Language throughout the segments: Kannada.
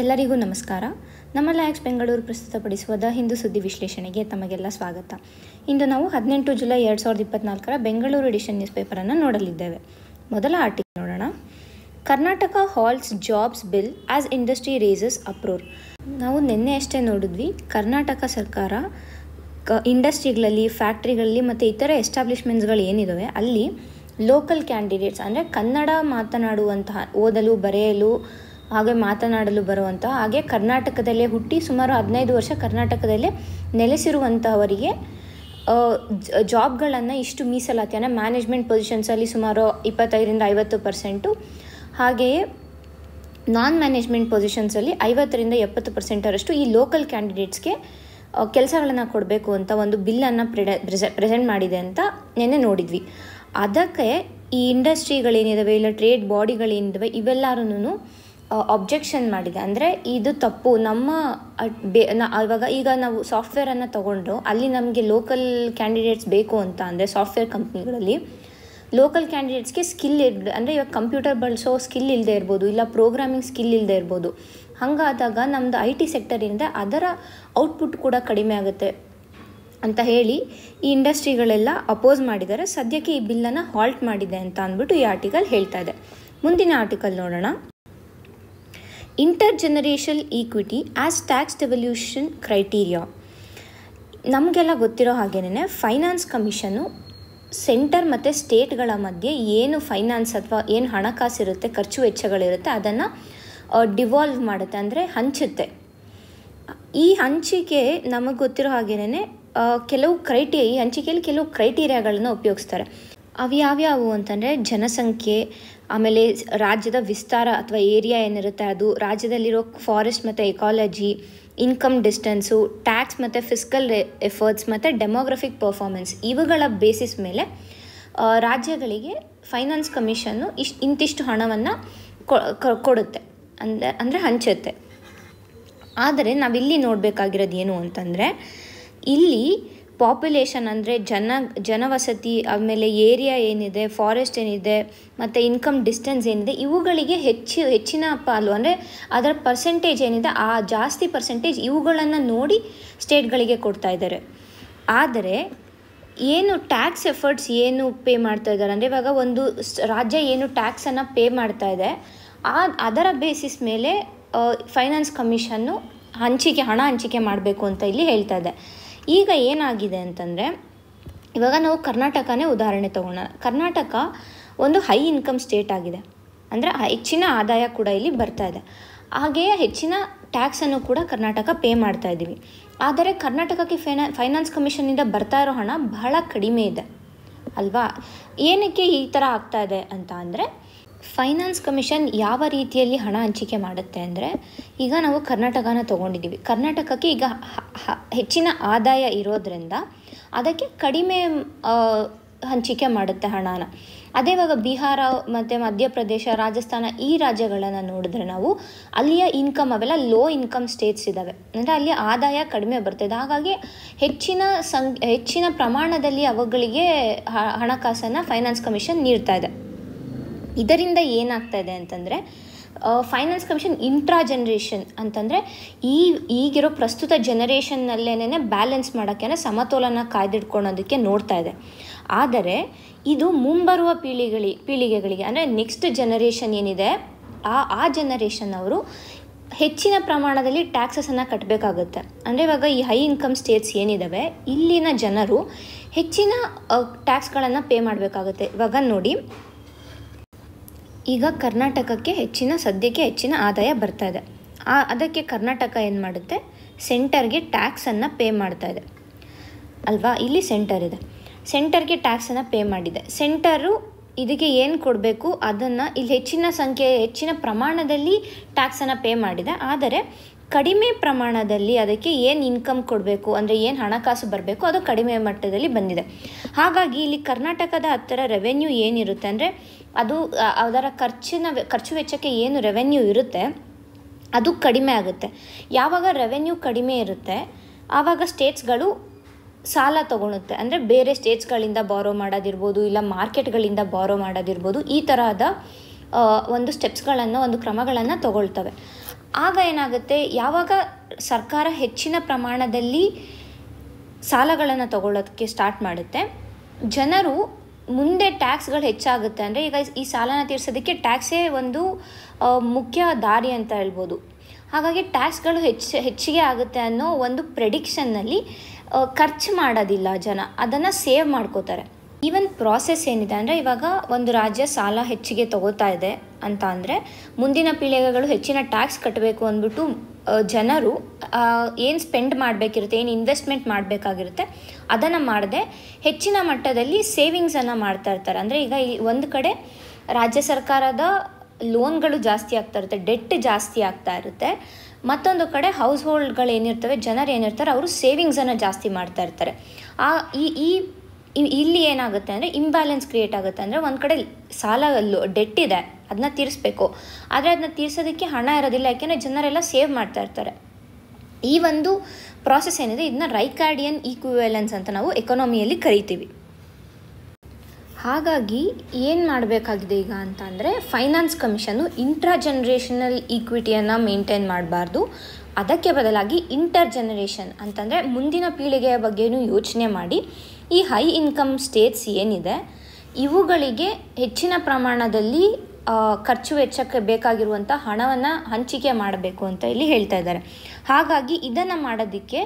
ಎಲ್ಲರಿಗೂ ನಮಸ್ಕಾರ. ನಮ್ಮ ಲ್ಯಾಕ್ಸ್ ಬೆಂಗಳೂರು ಪ್ರಸ್ತುತಪಡಿಸುವ ದ ಹಿಂದೂ ಸುದ್ದಿ ವಿಶ್ಲೇಷಣೆಗೆ ತಮಗೆಲ್ಲ ಸ್ವಾಗತ. ಇಂದು ನಾವು 18 ಜುಲೈ 2024 ಬೆಂಗಳೂರು ಎಡಿಷನ್ ನ್ಯೂಸ್ ಪೇಪರನ್ನು ನೋಡಲಿದ್ದೇವೆ. ಮೊದಲ ಆರ್ಟಿಕಲ್ ನೋಡೋಣ. Karnataka halts jobs bill as industry raises uproar. ನಾವು ನಿನ್ನೆ ಅಷ್ಟೇ ನೋಡಿದ್ವಿ, ಕರ್ನಾಟಕ ಸರ್ಕಾರ ಇಂಡಸ್ಟ್ರಿಗಳಲ್ಲಿ, ಫ್ಯಾಕ್ಟ್ರಿಗಳಲ್ಲಿ ಮತ್ತು ಇತರೆ ಎಸ್ಟಾಬ್ಲಿಷ್ಮೆಂಟ್ಸ್ಗಳು ಏನಿದ್ದಾವೆ ಅಲ್ಲಿ ಲೋಕಲ್ ಕ್ಯಾಂಡಿಡೇಟ್ಸ್ ಅಂದರೆ ಕನ್ನಡ ಮಾತನಾಡುವಂತಹ, ಓದಲು ಬರೆಯಲು ಹಾಗೆ ಮಾತನಾಡಲು ಬರುವಂತಹ, ಹಾಗೆ ಕರ್ನಾಟಕದಲ್ಲೇ ಹುಟ್ಟಿ ಸುಮಾರು 15 ವರ್ಷ ಕರ್ನಾಟಕದಲ್ಲೇ ನೆಲೆಸಿರುವಂತಹವರಿಗೆ ಜಾಬ್ಗಳನ್ನು ಇಷ್ಟು ಮೀಸಲಾತಿ ಅಂದರೆ ಮ್ಯಾನೇಜ್ಮೆಂಟ್ ಪೊಸಿಷನ್ಸಲ್ಲಿ ಸುಮಾರು 25-50%, ಹಾಗೆಯೇ ನಾನ್ ಮ್ಯಾನೇಜ್ಮೆಂಟ್ ಪೊಸಿಷನ್ಸಲ್ಲಿ 50-70% ಈ ಲೋಕಲ್ ಕ್ಯಾಂಡಿಡೇಟ್ಸ್ಗೆ ಕೆಲಸಗಳನ್ನು ಕೊಡಬೇಕು ಅಂತ ಒಂದು ಬಿಲ್ಲನ್ನು ಪ್ರೆಸೆಂಟ್ ಮಾಡಿದೆ ಅಂತ ನೆನ್ನೆ ನೋಡಿದ್ವಿ. ಅದಕ್ಕೆ ಈ ಇಂಡಸ್ಟ್ರಿಗಳೇನಿದ್ದಾವೆ, ಇಲ್ಲ ಟ್ರೇಡ್ ಬಾಡಿಗಳೇನಿದ್ದಾವೆ, ಇವೆಲ್ಲರೂ ಅಬ್ಜೆಕ್ಷನ್ ಮಾಡಿದೆ. ಅಂದರೆ ಇದು ತಪ್ಪು. ನಮ್ಮ ಈಗ ನಾವು ಸಾಫ್ಟ್ವೇರನ್ನು ತೊಗೊಂಡು ಅಲ್ಲಿ ನಮಗೆ ಲೋಕಲ್ ಕ್ಯಾಂಡಿಡೇಟ್ಸ್ ಬೇಕು ಅಂತ ಅಂದರೆ ಸಾಫ್ಟ್ವೇರ್ ಕಂಪ್ನಿಗಳಲ್ಲಿ ಲೋಕಲ್ ಕ್ಯಾಂಡಿಡೇಟ್ಸ್ಗೆ ಸ್ಕಿಲ್ ಅಂದರೆ ಇವಾಗ ಕಂಪ್ಯೂಟರ್ ಬಳಸೋ ಸ್ಕಿಲ್ ಇಲ್ಲದೆ ಇರ್ಬೋದು, ಇಲ್ಲ ಪ್ರೋಗ್ರಾಮಿಂಗ್ ಸ್ಕಿಲ್ ಇಲ್ಲದೆ ಇರ್ಬೋದು. ಹಾಗಾದಾಗ ನಮ್ಮದು IT ಸೆಕ್ಟರ್ ಏನಿದೆ ಅದರ ಔಟ್ಪುಟ್ ಕೂಡ ಕಡಿಮೆ ಆಗುತ್ತೆ ಅಂತ ಹೇಳಿ ಈ ಇಂಡಸ್ಟ್ರಿಗಳೆಲ್ಲ ಅಪೋಸ್ ಮಾಡಿದ್ದಾರೆ. ಸದ್ಯಕ್ಕೆ ಈ ಬಿಲ್ಲನ್ನು ಹಾಲ್ಟ್ ಮಾಡಿದೆ ಅಂತ ಅಂದ್ಬಿಟ್ಟು ಈ ಆರ್ಟಿಕಲ್ ಹೇಳ್ತಾ ಇದೆ. ಮುಂದಿನ ಆರ್ಟಿಕಲ್ ನೋಡೋಣ. Inter generational equity as tax devolution criteria. ನಮಗೆಲ್ಲ ಗೊತ್ತಿರೋ ಹಾಗೇನೆ ಫೈನಾನ್ಸ್ ಕಮಿಷನ್ನು ಸೆಂಟರ್ ಮತ್ತು ಸ್ಟೇಟ್ಗಳ ಮಧ್ಯೆ ಏನು ಫೈನಾನ್ಸ್ ಅಥವಾ ಏನು ಹಣಕಾಸಿರುತ್ತೆ, ಖರ್ಚು ವೆಚ್ಚಗಳಿರುತ್ತೆ, ಅದನ್ನು ಡಿವಾಲ್ವ್ ಮಾಡುತ್ತೆ, ಅಂದರೆ ಹಂಚುತ್ತೆ. ಈ ಹಂಚಿಕೆ ನಮಗೆ ಗೊತ್ತಿರೋ ಹಾಗೇನೆ ಕೆಲವು ಈ ಹಂಚಿಕೆಯಲ್ಲಿ ಕೆಲವು ಕ್ರೈಟೀರಿಯಾಗಳನ್ನು ಉಪಯೋಗಿಸ್ತಾರೆ. ಅವು ಯಾವ್ಯಾವು ಅಂತಂದರೆ ಜನಸಂಖ್ಯೆ, ಆಮೇಲೆ ರಾಜ್ಯದ ವಿಸ್ತಾರ ಅಥವಾ ಏರಿಯಾ ಏನಿರುತ್ತೆ ಅದು, ರಾಜ್ಯದಲ್ಲಿರೋ ಫಾರೆಸ್ಟ್ ಮತ್ತು ಎಕಾಲಜಿ, ಇನ್ಕಮ್ ಡಿಸ್ಟೆನ್ಸು, ಟ್ಯಾಕ್ಸ್ ಮತ್ತು ಫಿಸ್ಕಲ್ ಎಫರ್ಟ್ಸ್ ಮತ್ತು ಡೆಮೋಗ್ರಫಿಕ್ ಪರ್ಫಾರ್ಮೆನ್ಸ್. ಇವುಗಳ ಬೇಸಿಸ್ ಮೇಲೆ ರಾಜ್ಯಗಳಿಗೆ ಫೈನಾನ್ಸ್ ಕಮಿಷನ್ನು ಇಂತಿಷ್ಟು ಹಣವನ್ನು ಕೊಡುತ್ತೆ, ಅಂದರೆ ಹಂಚುತ್ತೆ. ಆದರೆ ನಾವಿಲ್ಲಿ ನೋಡಬೇಕಾಗಿರೋದು ಏನು ಅಂತಂದರೆ, ಇಲ್ಲಿ ಪಾಪ್ಯುಲೇಷನ್ ಅಂದರೆ ಜನವಸತಿ, ಆಮೇಲೆ ಏರಿಯಾ ಏನಿದೆ, ಫಾರೆಸ್ಟ್ ಏನಿದೆ, ಮತ್ತು ಇನ್ಕಮ್ ಡಿಸ್ಟೆನ್ಸ್ ಏನಿದೆ, ಇವುಗಳಿಗೆ ಹೆಚ್ಚಿನ ಪಾಲು ಅಂದರೆ ಅದರ ಪರ್ಸೆಂಟೇಜ್ ಏನಿದೆ ಆ ಜಾಸ್ತಿ ಪರ್ಸೆಂಟೇಜ್ ಇವುಗಳನ್ನು ನೋಡಿ ಸ್ಟೇಟ್ಗಳಿಗೆ ಕೊಡ್ತಾ ಇದ್ದಾರೆ. ಆದರೆ ಏನು ಟ್ಯಾಕ್ಸ್ ಎಫರ್ಟ್ಸ್ ಏನು ಪೇ ಮಾಡ್ತಾ ಇದ್ದಾರೆ ಅಂದರೆ, ಇವಾಗ ಒಂದು ರಾಜ್ಯ ಏನು ಟ್ಯಾಕ್ಸನ್ನು ಪೇ ಮಾಡ್ತಾ ಇದೆ ಅದರ ಬೇಸಿಸ್ ಮೇಲೆ ಫೈನಾನ್ಸ್ ಕಮಿಷನ್ನು ಹಣ ಹಂಚಿಕೆ ಮಾಡಬೇಕು ಅಂತ ಇಲ್ಲಿ ಹೇಳ್ತಾ ಇದೆ. ಈಗ ಏನಾಗಿದೆ ಅಂತಂದರೆ, ಇವಾಗ ನಾವು ಕರ್ನಾಟಕನೇ ಉದಾಹರಣೆ ತಗೊಳ್ಳೋಣ. ಕರ್ನಾಟಕ ಒಂದು ಹೈ ಇನ್ಕಮ್ ಸ್ಟೇಟ್ ಆಗಿದೆ, ಅಂದರೆ ಹೆಚ್ಚಿನ ಆದಾಯ ಕೂಡ ಇಲ್ಲಿ ಬರ್ತಾ ಇದೆ. ಹಾಗೆಯೇ ಹೆಚ್ಚಿನ ಟ್ಯಾಕ್ಸನ್ನು ಕೂಡ ಕರ್ನಾಟಕ ಪೇ ಮಾಡ್ತಾ ಇದ್ದೀವಿ. ಆದರೆ ಕರ್ನಾಟಕಕ್ಕೆ ಫೈನಾನ್ಸ್ ಕಮಿಷನ್ನಿಂದ ಬರ್ತಾ ಇರೋ ಹಣ ಬಹಳ ಕಡಿಮೆ ಇದೆ ಅಲ್ವಾ? ಏನಕ್ಕೆ ಈ ಥರ ಆಗ್ತಾ ಇದೆ ಅಂತ ಅಂದರೆ, ಫೈನಾನ್ಸ್ ಕಮಿಷನ್ ಯಾವ ರೀತಿಯಲ್ಲಿ ಹಣ ಹಂಚಿಕೆ ಮಾಡುತ್ತೆ ಅಂದರೆ, ಈಗ ನಾವು ಕರ್ನಾಟಕನ ತೊಗೊಂಡಿದ್ದೀವಿ. ಕರ್ನಾಟಕಕ್ಕೆ ಈಗ ಹೆಚ್ಚಿನ ಆದಾಯ ಇರೋದ್ರಿಂದ ಅದಕ್ಕೆ ಕಡಿಮೆ ಹಂಚಿಕೆ ಮಾಡುತ್ತೆ ಹಣನ. ಅದೇ ಇವಾಗ ಬಿಹಾರ ಮತ್ತು ಮಧ್ಯಪ್ರದೇಶ, ರಾಜಸ್ಥಾನ ಈ ರಾಜ್ಯಗಳನ್ನು ನೋಡಿದ್ರೆ ನಾವು ಅಲ್ಲಿಯ ಇನ್ಕಮ್ ಅವೆಲ್ಲ ಲೋ ಇನ್ಕಮ್ ಸ್ಟೇಟ್ಸ್ ಇದ್ದಾವೆ, ಅಂದರೆ ಅಲ್ಲಿ ಆದಾಯ ಕಡಿಮೆ ಬರ್ತಿದೆ. ಹಾಗಾಗಿ ಹೆಚ್ಚಿನ ಪ್ರಮಾಣದಲ್ಲಿ ಅವುಗಳಿಗೆ ಹಣಕಾಸನ್ನು ಫೈನಾನ್ಸ್ ಕಮಿಷನ್ ನೀಡ್ತಾ ಇದೆ. ಇದರಿಂದ ಏನಾಗ್ತಾ ಇದೆ ಅಂತಂದರೆ, ಫೈನಾನ್ಸ್ ಕಮಿಷನ್ ಇಂಟ್ರಾ ಜನರೇಷನ್ ಅಂತಂದರೆ ಈಗಿರೋ ಪ್ರಸ್ತುತ ಜನರೇಷನ್ನಲ್ಲೇನೆ ಬ್ಯಾಲೆನ್ಸ್ ಮಾಡೋಕ್ಕೆ, ಸಮತೋಲನ ಕಾಯ್ದಿಟ್ಕೊಳ್ಳೋದಕ್ಕೆ ನೋಡ್ತಾ ಇದೆ. ಆದರೆ ಇದು ಮುಂಬರುವ ಪೀಳಿಗೆಗಳಿಗೆ ಅಂದರೆ ನೆಕ್ಸ್ಟ್ ಜನರೇಷನ್ ಏನಿದೆ ಆ ಜನರೇಷನ್ ಅವರು ಹೆಚ್ಚಿನ ಪ್ರಮಾಣದಲ್ಲಿ ಟ್ಯಾಕ್ಸಸನ್ನು ಕಟ್ಟಬೇಕಾಗುತ್ತೆ. ಅಂದರೆ ಇವಾಗ ಈ ಹೈ ಇನ್ಕಮ್ ಸ್ಟೇಟ್ಸ್ ಏನಿದ್ದಾವೆ ಇಲ್ಲಿನ ಜನರು ಹೆಚ್ಚಿನ ಟ್ಯಾಕ್ಸ್ಗಳನ್ನು ಪೇ ಮಾಡಬೇಕಾಗುತ್ತೆ. ಇವಾಗ ನೋಡಿ, ಈಗ ಕರ್ನಾಟಕಕ್ಕೆ ಸದ್ಯಕ್ಕೆ ಹೆಚ್ಚಿನ ಆದಾಯ ಬರ್ತಾ ಇದೆ. ಅದಕ್ಕೆ ಕರ್ನಾಟಕ ಏನು ಮಾಡುತ್ತೆ, ಸೆಂಟರ್ಗೆ ಟ್ಯಾಕ್ಸನ್ನು ಪೇ ಮಾಡ್ತಾ ಇದೆ ಅಲ್ವಾ? ಇಲ್ಲಿ ಸೆಂಟರ್ ಇದೆ, ಸೆಂಟರ್ಗೆ ಟ್ಯಾಕ್ಸನ್ನು ಪೇ ಮಾಡಿದೆ. ಸೆಂಟರು ಇದಕ್ಕೆ ಏನು ಕೊಡಬೇಕು ಅದನ್ನು ಇಲ್ಲಿ ಹೆಚ್ಚಿನ ಪ್ರಮಾಣದಲ್ಲಿ ಟ್ಯಾಕ್ಸನ್ನು ಪೇ ಮಾಡಿದೆ. ಆದರೆ ಕಡಿಮೆ ಪ್ರಮಾಣದಲ್ಲಿ ಅದಕ್ಕೆ ಏನು ಇನ್ಕಮ್ ಕೊಡಬೇಕು ಅಂದರೆ ಏನು ಹಣಕಾಸು ಬರಬೇಕು ಅದು ಕಡಿಮೆ ಮಟ್ಟದಲ್ಲಿ ಬಂದಿದೆ. ಹಾಗಾಗಿ ಇಲ್ಲಿ ಕರ್ನಾಟಕದ ಹತ್ತಿರ ರೆವೆನ್ಯೂ ಏನಿರುತ್ತೆ ಅಂದರೆ ಅದು ಅದರ ಖರ್ಚು ವೆಚ್ಚಕ್ಕೆ ಏನು ರೆವೆನ್ಯೂ ಇರುತ್ತೆ ಅದು ಕಡಿಮೆ ಆಗುತ್ತೆ. ಯಾವಾಗ ರೆವೆನ್ಯೂ ಕಡಿಮೆ ಇರುತ್ತೆ ಆವಾಗ ಸ್ಟೇಟ್ಸ್ಗಳು ಸಾಲ ತೊಗೊಳುತ್ತೆ, ಅಂದರೆ ಬೇರೆ ಸ್ಟೇಟ್ಸ್ಗಳಿಂದ ಬಾರೋ ಮಾಡೋದಿರ್ಬೋದು, ಇಲ್ಲ ಮಾರ್ಕೆಟ್ಗಳಿಂದ ಬಾರೋ ಮಾಡೋದಿರ್ಬೋದು, ಈ ತರಹದ ಒಂದು ಕ್ರಮಗಳನ್ನು ತಗೊಳ್ತವೆ. ಆಗ ಏನಾಗುತ್ತೆ, ಯಾವಾಗ ಸರ್ಕಾರ ಹೆಚ್ಚಿನ ಪ್ರಮಾಣದಲ್ಲಿ ಸಾಲಗಳನ್ನು ತಗೊಳ್ಳೋದಕ್ಕೆ ಸ್ಟಾರ್ಟ್ ಮಾಡುತ್ತೆ, ಜನರು ಮುಂದೆ ಟ್ಯಾಕ್ಸ್ಗಳು ಹೆಚ್ಚಾಗುತ್ತೆ. ಅಂದರೆ ಈಗ ಈ ಸಾಲನ ತೀರಿಸೋದಕ್ಕೆ ಟ್ಯಾಕ್ಸೇ ಒಂದು ಮುಖ್ಯ ದಾರಿ ಅಂತ ಹೇಳ್ಬೋದು. ಹಾಗಾಗಿ ಟ್ಯಾಕ್ಸ್ಗಳು ಹೆಚ್ಚಿಗೆ ಆಗುತ್ತೆ ಅನ್ನೋ ಒಂದು ಪ್ರೆಡಿಕ್ಷನ್ನಲ್ಲಿ ಖರ್ಚು ಮಾಡೋದಿಲ್ಲ ಜನ, ಅದನ್ನು ಸೇವ್ ಮಾಡ್ಕೋತಾರೆ. ಈವನ್ ಪ್ರಾಸೆಸ್ ಏನಿದೆ ಅಂದರೆ, ಇವಾಗ ಒಂದು ರಾಜ್ಯ ಸಾಲ ಹೆಚ್ಚಿಗೆ ತಗೋತಾ ಇದೆ ಅಂತ ಅಂದರೆ ಮುಂದಿನ ಪೀಳಿಗೆಗಳು ಹೆಚ್ಚಿನ ಟ್ಯಾಕ್ಸ್ ಕಟ್ಟಬೇಕು ಅಂದ್ಬಿಟ್ಟು ಜನರು ಏನು ಸ್ಪೆಂಡ್ ಮಾಡಬೇಕಿರುತ್ತೆ, ಏನು ಇನ್ವೆಸ್ಟ್ಮೆಂಟ್ ಮಾಡಬೇಕಾಗಿರುತ್ತೆ ಅದನ್ನು ಮಾಡದೆ ಹೆಚ್ಚಿನ ಮಟ್ಟದಲ್ಲಿ ಸೇವಿಂಗ್ಸನ್ನು ಮಾಡ್ತಾ ಇರ್ತಾರೆ. ಅಂದರೆ ಈಗ ಒಂದು ಕಡೆ ರಾಜ್ಯ ಸರ್ಕಾರದ ಲೋನ್ಗಳು ಜಾಸ್ತಿ ಆಗ್ತಾ ಇರುತ್ತೆ, ಡೆಟ್ ಜಾಸ್ತಿ ಆಗ್ತಾ ಇರುತ್ತೆ. ಮತ್ತೊಂದು ಕಡೆ ಹೌಸ್ ಹೋಲ್ಡ್ಗಳು ಏನಿರ್ತವೆ, ಜನರು ಏನಿರ್ತಾರೆ ಅವರು ಸೇವಿಂಗ್ಸನ್ನು ಜಾಸ್ತಿ ಮಾಡ್ತಾ ಇರ್ತಾರೆ. ಇಲ್ಲಿ ಏನಾಗುತ್ತೆ ಅಂದರೆ ಇಂಬ್ಯಾಲೆನ್ಸ್ ಕ್ರಿಯೇಟ್ ಆಗುತ್ತೆ. ಅಂದರೆ ಒಂದು ಕಡೆ ಸಾಲ ಡೆಟ್ ಇದೆ, ಅದನ್ನ ತೀರಿಸ್ಬೇಕು, ಆದರೆ ಅದನ್ನ ತೀರಿಸೋದಕ್ಕೆ ಹಣ ಇರೋದಿಲ್ಲ, ಯಾಕೆಂದರೆ ಜನರೆಲ್ಲ ಸೇವ್ ಮಾಡ್ತಾ ಇರ್ತಾರೆ. ಈ ಒಂದು ಪ್ರಾಸೆಸ್ ಏನಿದೆ ಇದನ್ನ ರೈಕಾರ್ಡಿಯನ್ ಈಕ್ವಿವೆಲೆನ್ಸ್ ಅಂತ ನಾವು ಎಕಾನಮಿಯಲ್ಲಿ ಕರಿತೀವಿ. ಹಾಗಾಗಿ ಏನು ಮಾಡಬೇಕಾಗಿದೆ ಈಗ ಅಂತ ಅಂದರೆ, ಫೈನಾನ್ಸ್ ಕಮಿಷನ್ನು ಇಂಟ್ರಾ ಜನ್ರೇಷನಲ್ ಈಕ್ವಿಟಿಯನ್ನು ಮೇಂಟೈನ್ ಮಾಡಬಾರ್ದು, ಅದಕ್ಕೆ ಬದಲಾಗಿ ಇಂಟರ್ ಜನರೇಷನ್ ಅಂತಂದರೆ ಮುಂದಿನ ಪೀಳಿಗೆಯ ಬಗ್ಗೆಯೂ ಯೋಚನೆ ಮಾಡಿ ಈ ಹೈ ಇನ್ಕಮ್ ಸ್ಟೇಟ್ಸ್ ಏನಿದೆ ಇವುಗಳಿಗೆ ಹೆಚ್ಚಿನ ಪ್ರಮಾಣದಲ್ಲಿ ಖರ್ಚು ವೆಚ್ಚಕ್ಕೆ ಬೇಕಾಗಿರುವಂಥ ಹಣವನ್ನು ಹಂಚಿಕೆ ಮಾಡಬೇಕು ಅಂತ ಇಲ್ಲಿ ಹೇಳ್ತಾ ಇದ್ದಾರೆ. ಹಾಗಾಗಿ ಇದನ್ನು ಮಾಡೋದಕ್ಕೆ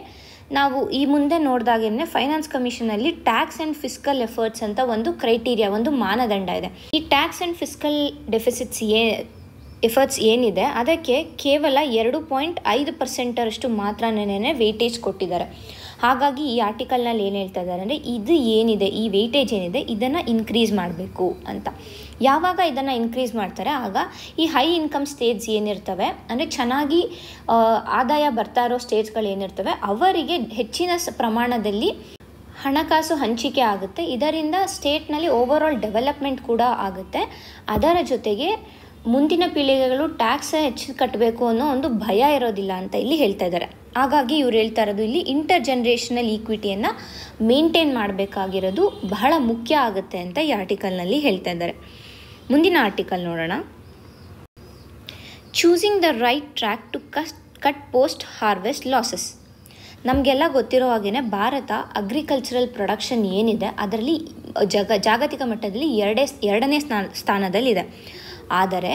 ನಾವು ಈ ಮುಂದೆ ನೋಡಿದಾಗೇನೆ ಫೈನಾನ್ಸ್ ಕಮಿಷನಲ್ಲಿ ಟ್ಯಾಕ್ಸ್ ಆ್ಯಂಡ್ ಫಿಸ್ಕಲ್ ಎಫರ್ಟ್ಸ್ ಅಂತ ಒಂದು ಕ್ರೈಟೀರಿಯಾ, ಒಂದು ಮಾನದಂಡ ಇದೆ. ಈ tax and fiscal deficits efforts ಏನಿದೆ ಅದಕ್ಕೆ ಕೇವಲ 2.5% ಮಾತ್ರನೇ ವೆಯ್ಟೇಜ್ ಕೊಟ್ಟಿದ್ದಾರೆ. ಹಾಗಾಗಿ ಈ ಆರ್ಟಿಕಲ್ನಲ್ಲಿ ಏನು ಹೇಳ್ತಾ ಇದ್ದಾರೆ ಅಂದರೆ, ಇದು ಏನಿದೆ ಈ ವೆಯ್ಟೇಜ್ ಏನಿದೆ ಇದನ್ನು ಇನ್ಕ್ರೀಸ್ ಮಾಡಬೇಕು ಅಂತ. ಯಾವಾಗ ಇದನ್ನು ಇನ್ಕ್ರೀಸ್ ಮಾಡ್ತಾರೆ ಆಗ ಈ ಹೈ ಇನ್ಕಮ್ ಸ್ಟೇಟ್ಸ್ ಏನಿರ್ತವೆ, ಅಂದರೆ ಚೆನ್ನಾಗಿ ಆದಾಯ ಬರ್ತಾ ಇರೋ ಸ್ಟೇಟ್ಸ್ಗಳು ಏನಿರ್ತವೆ ಅವರಿಗೆ ಹೆಚ್ಚಿನ ಪ್ರಮಾಣದಲ್ಲಿ ಹಣಕಾಸು ಹಂಚಿಕೆ ಆಗುತ್ತೆ. ಇದರಿಂದ ಸ್ಟೇಟ್ನಲ್ಲಿ ಓವರಾಲ್ ಡೆವಲಪ್ಮೆಂಟ್ ಕೂಡ ಆಗುತ್ತೆ. ಅದರ ಜೊತೆಗೆ ಮುಂದಿನ ಪೀಳಿಗೆಗಳು ಟ್ಯಾಕ್ಸ್ ಹೆಚ್ಚು ಕಟ್ಟಬೇಕು ಅನ್ನೋ ಒಂದು ಭಯ ಇರೋದಿಲ್ಲ ಅಂತ ಇಲ್ಲಿ ಹೇಳ್ತಾ ಇದ್ದಾರೆ. ಹಾಗಾಗಿ ಇವ್ರು ಹೇಳ್ತಾ ಇರೋದು ಇಲ್ಲಿ ಇಂಟರ್ ಜನ್ರೇಷನಲ್ ಈಕ್ವಿಟಿಯನ್ನು ಮೇಂಟೈನ್ ಮಾಡಬೇಕಾಗಿರೋದು ಬಹಳ ಮುಖ್ಯ ಆಗುತ್ತೆ ಅಂತ ಈ ಆರ್ಟಿಕಲ್ನಲ್ಲಿ ಹೇಳ್ತಾ ಇದ್ದಾರೆ. ಮುಂದಿನ ಆರ್ಟಿಕಲ್ ನೋಡೋಣ. Choosing the right track to cut post harvest losses. ನಮಗೆಲ್ಲ ಗೊತ್ತಿರೋ ಹಾಗೆಯೇ ಭಾರತ ಅಗ್ರಿಕಲ್ಚರಲ್ ಪ್ರೊಡಕ್ಷನ್ ಏನಿದೆ ಅದರಲ್ಲಿ ಜಾಗತಿಕ ಮಟ್ಟದಲ್ಲಿ ಎರಡನೇ ಸ್ಥಾನದಲ್ಲಿದೆ. ಆದರೆ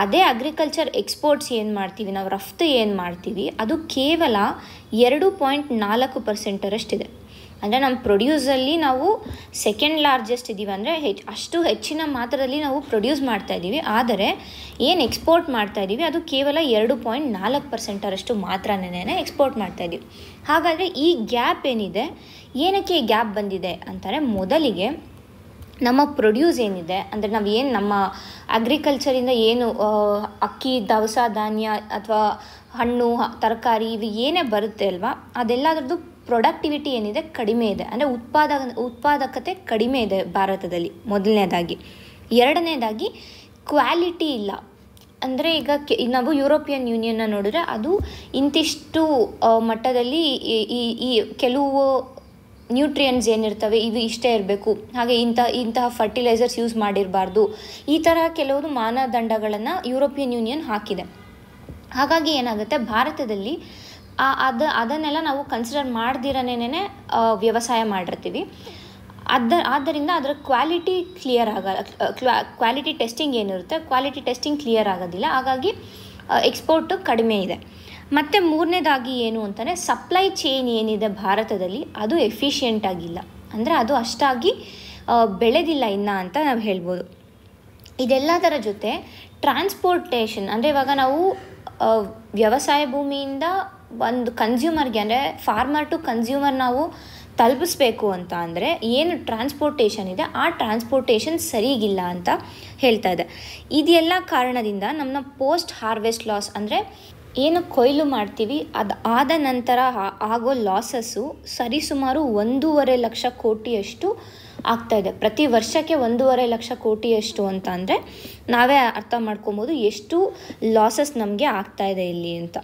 ಅದೇ ಅಗ್ರಿಕಲ್ಚರ್ ಎಕ್ಸ್ಪೋರ್ಟ್ಸ್ ಏನು ಮಾಡ್ತೀವಿ, ನಾವು ರಫ್ತು ಏನು ಮಾಡ್ತೀವಿ ಅದು ಕೇವಲ 2.4%. ಅಂದರೆ ನಮ್ಮ ಪ್ರೊಡ್ಯೂಸಲ್ಲಿ ನಾವು ಸೆಕೆಂಡ್ ಲಾರ್ಜೆಸ್ಟ್ ಇದ್ದೀವಿ, ಅಂದರೆ ಅಷ್ಟು ಹೆಚ್ಚಿನ ಮಾತ್ರದಲ್ಲಿ ನಾವು ಪ್ರೊಡ್ಯೂಸ್ ಮಾಡ್ತಾಯಿದ್ದೀವಿ. ಆದರೆ ಏನು ಎಕ್ಸ್ಪೋರ್ಟ್ ಮಾಡ್ತಾಯಿದ್ದೀವಿ ಅದು ಕೇವಲ 2.4% ಮಾತ್ರನೇ ಎಕ್ಸ್ಪೋರ್ಟ್ ಮಾಡ್ತಾಯಿದ್ದೀವಿ. ಹಾಗಾದರೆ ಈ ಗ್ಯಾಪ್ ಏನಿದೆ, ಏನಕ್ಕೆ ಈ ಗ್ಯಾಪ್ ಬಂದಿದೆ ಅಂತಾರೆ, ಮೊದಲಿಗೆ ನಮ್ಮ ಪ್ರೊಡ್ಯೂಸ್ ಏನಿದೆ ಅಂದರೆ ನಮ್ಮ ಅಗ್ರಿಕಲ್ಚರಿಂದ ಏನು ಅಕ್ಕಿ, ದವಸ ಧಾನ್ಯ ಅಥವಾ ಹಣ್ಣು ತರಕಾರಿ ಇವು ಏನೇ ಬರುತ್ತೆ ಅಲ್ವಾ, ಅದೆಲ್ಲದ್ರದ್ದು ಪ್ರೊಡಕ್ಟಿವಿಟಿ ಏನಿದೆ ಕಡಿಮೆ ಇದೆ. ಅಂದರೆ ಉತ್ಪಾದಕತೆ ಕಡಿಮೆ ಇದೆ ಭಾರತದಲ್ಲಿ ಮೊದಲನೇದಾಗಿ. ಎರಡನೇದಾಗಿ ಕ್ವಾಲಿಟಿ ಇಲ್ಲ. ಅಂದರೆ ಈಗ ನಾವು ಯುರೋಪಿಯನ್ ಯೂನಿಯನ್ನ ನೋಡಿದ್ರೆ ಅದು ಇಂತಿಷ್ಟು ಮಟ್ಟದಲ್ಲಿ ಈ ಕೆಲವು ನ್ಯೂಟ್ರಿಯೆಂಟ್ಸ್ ಏನಿರ್ತವೆ ಇದು ಇಷ್ಟೇ ಇರಬೇಕು, ಹಾಗೆ ಇಂತಹ ಫರ್ಟಿಲೈಸರ್ಸ್ ಯೂಸ್ ಮಾಡಿರಬಾರ್ದು, ಈ ಥರ ಕೆಲವು ಮಾನದಂಡಗಳನ್ನು ಯುರೋಪಿಯನ್ ಯೂನಿಯನ್ ಹಾಕಿದೆ. ಹಾಗಾಗಿ ಏನಾಗುತ್ತೆ, ಭಾರತದಲ್ಲಿ ಅದನ್ನೆಲ್ಲ ನಾವು ಕನ್ಸಿಡರ್ ಮಾಡ್ದಿರನೇನೆ ವ್ಯವಸಾಯ ಮಾಡಿರ್ತೀವಿ. ಆದ್ದರಿಂದ ಅದರ ಕ್ವಾಲಿಟಿ ಕ್ಲಿಯರ್ ಕ್ವಾಲಿಟಿ ಟೆಸ್ಟಿಂಗ್ ಏನಿರುತ್ತೆ ಕ್ವಾಲಿಟಿ ಟೆಸ್ಟಿಂಗ್ ಕ್ಲಿಯರ್ ಆಗೋದಿಲ್ಲ. ಹಾಗಾಗಿ ಎಕ್ಸ್ಪೋರ್ಟು ಕಡಿಮೆ ಇದೆ. ಮತ್ತು ಮೂರನೇದಾಗಿ ಏನು ಅಂತಂದರೆ, ಸಪ್ಲೈ ಚೈನ್ ಏನಿದೆ ಭಾರತದಲ್ಲಿ ಅದು ಎಫಿಷಿಯೆಂಟ್ ಆಗಿಲ್ಲ, ಅಂದರೆ ಅದು ಅಷ್ಟಾಗಿ ಬೆಳೆದಿಲ್ಲ ಇನ್ನು ಅಂತ ನಾವು ಹೇಳ್ಬೋದು. ಇದೆಲ್ಲದರ ಜೊತೆ ಟ್ರಾನ್ಸ್ಪೋರ್ಟೇಷನ್, ಅಂದರೆ ಇವಾಗ ನಾವು ವ್ಯವಸಾಯ ಭೂಮಿಯಿಂದ ಒಂದು ಕನ್ಸ್ಯೂಮರ್ಗೆ, ಅಂದರೆ ಫಾರ್ಮರ್ ಟು ಕನ್ಸ್ಯೂಮರ್ ನಾವು ತಲುಪಿಸ್ಬೇಕು ಅಂತ ಅಂದರೆ ಏನು ಟ್ರಾನ್ಸ್ಪೋರ್ಟೇಷನ್ ಇದೆ ಆ ಟ್ರಾನ್ಸ್ಪೋರ್ಟೇಷನ್ ಸರಿಗಿಲ್ಲ ಅಂತ ಹೇಳ್ತಾ ಇದೆ. ಇದೆಲ್ಲ ಕಾರಣದಿಂದ ನಮ್ಮ ಪೋಸ್ಟ್ ಹಾರ್ವೆಸ್ಟ್ ಲಾಸ್, ಅಂದರೆ ಏನು ಕೊಯ್ಲು ಮಾಡ್ತೀವಿ ಅದು ಆದ ನಂತರ ಆಗೋ ಲಾಸಸ್ಸು ಸರಿಸುಮಾರು 1.5 ಲಕ್ಷ ಕೋಟಿಯಷ್ಟು ಆಗ್ತಾಯಿದೆ. ಪ್ರತಿ ವರ್ಷಕ್ಕೆ 1.5 ಲಕ್ಷ ಕೋಟಿಯಷ್ಟು ಅಂತ ಅಂದರೆ ನಾವೇ ಅರ್ಥ ಮಾಡ್ಕೊಬೋದು ಎಷ್ಟು ಲಾಸಸ್ ನಮಗೆ ಆಗ್ತಾಯಿದೆ ಇಲ್ಲಿ ಅಂತ.